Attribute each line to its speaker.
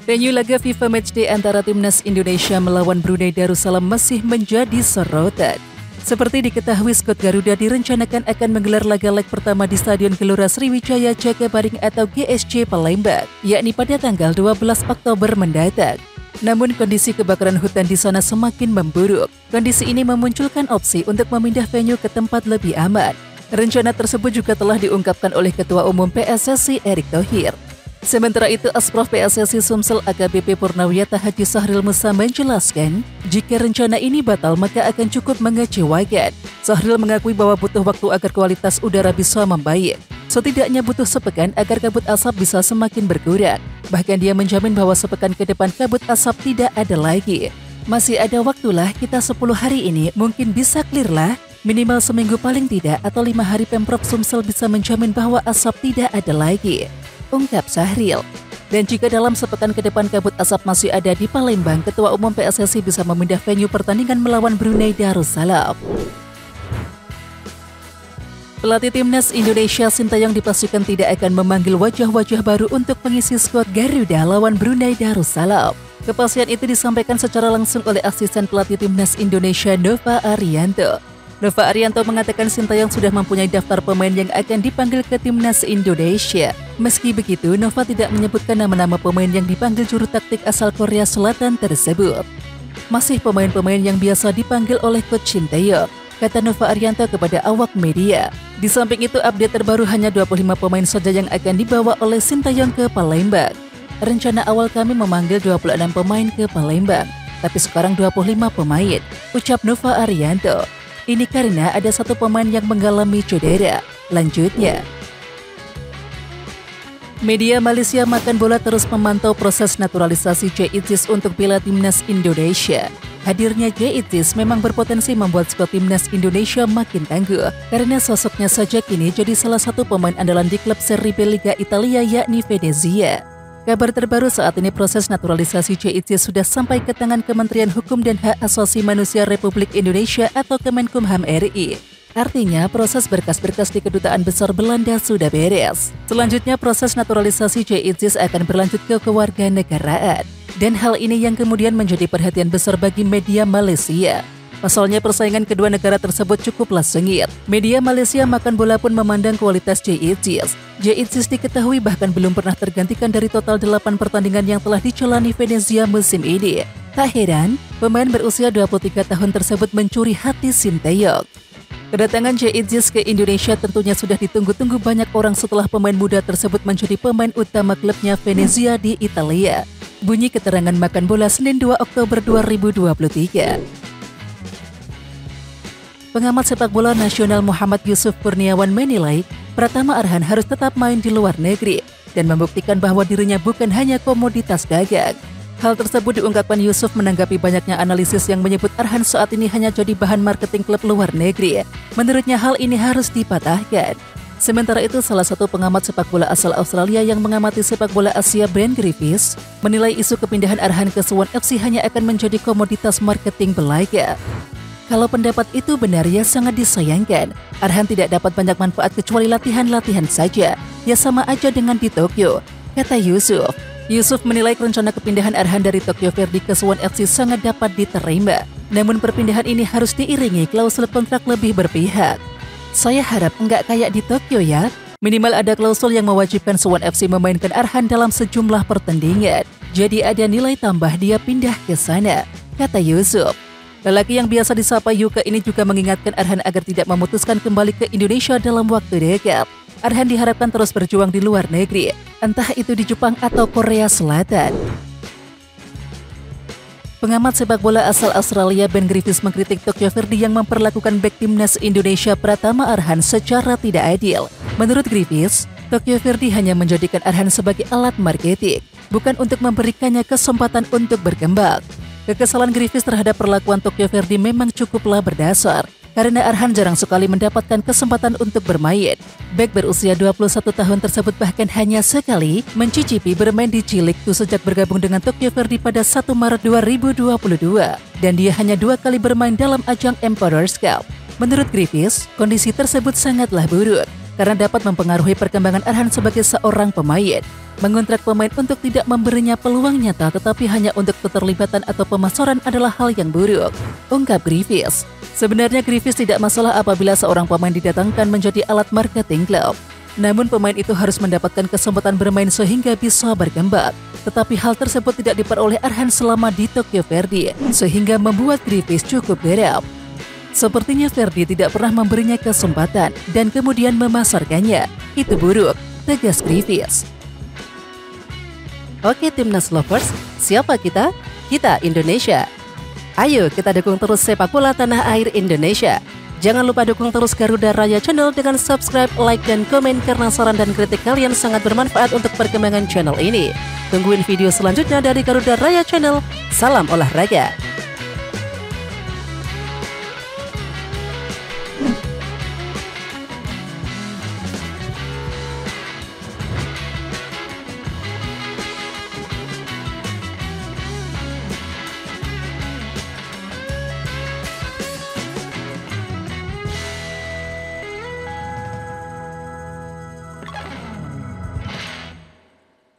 Speaker 1: Venue laga FIFA Matchday antara Timnas Indonesia melawan Brunei Darussalam masih menjadi sorotan. Seperti diketahui, skuad Garuda direncanakan akan menggelar laga leg pertama di Stadion Gelora Sriwijaya Jakabaring atau GSC Palembang, yakni pada tanggal 12 Oktober mendatang. Namun kondisi kebakaran hutan di sana semakin memburuk. Kondisi ini memunculkan opsi untuk memindah venue ke tempat lebih aman. Rencana tersebut juga telah diungkapkan oleh Ketua Umum PSSI Erick Thohir. Sementara itu, Asprof PSSI Sumsel AKBP Purnawiyata Haji Sahril Musa menjelaskan, jika rencana ini batal maka akan cukup mengecewakan. Sahril mengakui bahwa butuh waktu agar kualitas udara bisa membaik. Setidaknya butuh sepekan agar kabut asap bisa semakin berkurang. Bahkan dia menjamin bahwa sepekan ke depan kabut asap tidak ada lagi. Masih ada waktulah, kita 10 hari ini mungkin bisa clear lah. Minimal seminggu paling tidak atau 5 hari Pemprov Sumsel bisa menjamin bahwa asap tidak ada lagi, ungkap Sahril. Dan jika dalam sepekan ke depan kabut asap masih ada di Palembang, Ketua Umum PSSI bisa memindah venue pertandingan melawan Brunei Darussalam. Pelatih Timnas Indonesia Sintayong dipastikan tidak akan memanggil wajah-wajah baru untuk mengisi skuad Garuda lawan Brunei Darussalam. Kepastian itu disampaikan secara langsung oleh asisten pelatih Timnas Indonesia Nova Arianto. Nova Arianto mengatakan Sintayong sudah mempunyai daftar pemain yang akan dipanggil ke Timnas Indonesia. Meski begitu, Nova tidak menyebutkan nama-nama pemain yang dipanggil juru taktik asal Korea Selatan tersebut. Masih pemain-pemain yang biasa dipanggil oleh Coach Sintayong, kata Nova Arianto kepada awak media. Di samping itu, update terbaru hanya 25 pemain saja yang akan dibawa oleh Sintayong ke Palembang. Rencana awal kami memanggil 26 pemain ke Palembang, tapi sekarang 25 pemain, ucap Nova Arianto. Ini karena ada satu pemain yang mengalami cedera. Lanjutnya, media Malaysia Makan Bola terus memantau proses naturalisasi Jay Itzis untuk bela Timnas Indonesia. Hadirnya Jay Itzis memang berpotensi membuat skuad Timnas Indonesia makin tangguh, karena sosoknya saja kini jadi salah satu pemain andalan di klub Serie B Liga Italia yakni Venezia. Kabar terbaru saat ini proses naturalisasi Jay Itzis sudah sampai ke tangan Kementerian Hukum dan Hak Asasi Manusia Republik Indonesia atau Kemenkumham RI. Artinya proses berkas-berkas di Kedutaan Besar Belanda sudah beres. Selanjutnya proses naturalisasi Jay Itzis akan berlanjut ke kewarganegaraan. Dan hal ini yang kemudian menjadi perhatian besar bagi media Malaysia. Pasalnya persaingan kedua negara tersebut cukuplah sengit. Media Malaysia Makan Bola pun memandang kualitas Jay Itzis. Jay Itzis diketahui bahkan belum pernah tergantikan dari total 8 pertandingan yang telah dijalani Venezia musim ini. Tak heran, pemain berusia 23 tahun tersebut mencuri hati Sintayong. Kedatangan Jay Itzis ke Indonesia tentunya sudah ditunggu-tunggu banyak orang setelah pemain muda tersebut menjadi pemain utama klubnya Venezia di Italia. Bunyi keterangan Makan Bola Senin 2 Oktober 2023. Pengamat sepak bola nasional Muhammad Yusuf Kurniawan menilai Pratama Arhan harus tetap main di luar negeri dan membuktikan bahwa dirinya bukan hanya komoditas dagang. Hal tersebut diungkapkan Yusuf menanggapi banyaknya analisis yang menyebut Arhan saat ini hanya jadi bahan marketing klub luar negeri. Menurutnya hal ini harus dipatahkan. Sementara itu, salah satu pengamat sepak bola asal Australia yang mengamati sepak bola Asia, Brent Griffiths, menilai isu kepindahan Arhan ke Suwon FC hanya akan menjadi komoditas marketing belaka. Kalau pendapat itu benar, ya sangat disayangkan. Arhan tidak dapat banyak manfaat kecuali latihan-latihan saja. Ya sama aja dengan di Tokyo, kata Yusuf. Yusuf menilai rencana kepindahan Arhan dari Tokyo Verdy ke Suwon FC sangat dapat diterima. Namun perpindahan ini harus diiringi klausul kontrak lebih berpihak. Saya harap enggak kayak di Tokyo ya. Minimal ada klausul yang mewajibkan Suwon FC memainkan Arhan dalam sejumlah pertandingan. Jadi ada nilai tambah dia pindah ke sana, kata Yusuf. Lelaki yang biasa disapa Yuka ini juga mengingatkan Arhan agar tidak memutuskan kembali ke Indonesia dalam waktu dekat. Arhan diharapkan terus berjuang di luar negeri, entah itu di Jepang atau Korea Selatan. Pengamat sepak bola asal Australia Ben Griffiths mengkritik Tokyo Verdy yang memperlakukan bek Timnas Indonesia Pratama Arhan secara tidak adil. Menurut Griffiths, Tokyo Verdy hanya menjadikan Arhan sebagai alat marketing, bukan untuk memberikannya kesempatan untuk berkembang. Kekesalan Griffiths terhadap perlakuan Tokyo Verdy memang cukuplah berdasar, karena Arhan jarang sekali mendapatkan kesempatan untuk bermain. Bek berusia 21 tahun tersebut bahkan hanya sekali mencicipi bermain di Cilik sejak bergabung dengan Tokyo Verdy pada 1 Maret 2022, dan dia hanya 2 kali bermain dalam ajang Emperor's Cup. Menurut Griffiths, kondisi tersebut sangatlah buruk, karena dapat mempengaruhi perkembangan Arhan sebagai seorang pemain. Mengontrak pemain untuk tidak memberinya peluang nyata tetapi hanya untuk keterlibatan atau pemasaran adalah hal yang buruk, ungkap Griffiths. Sebenarnya Griffiths tidak masalah apabila seorang pemain didatangkan menjadi alat marketing klub. Namun pemain itu harus mendapatkan kesempatan bermain sehingga bisa berkembang. Tetapi hal tersebut tidak diperoleh Arhan selama di Tokyo Verdy, sehingga membuat Griffiths cukup geram. Sepertinya Verdy tidak pernah memberinya kesempatan dan kemudian memasarkannya. Itu buruk, tegas Griffiths. Oke Timnas Lovers, siapa kita? Kita Indonesia. Ayo kita dukung terus sepak bola tanah air Indonesia. Jangan lupa dukung terus Garuda Raya Channel dengan subscribe, like, dan komen karena saran dan kritik kalian sangat bermanfaat untuk perkembangan channel ini. Tungguin video selanjutnya dari Garuda Raya Channel. Salam olahraga.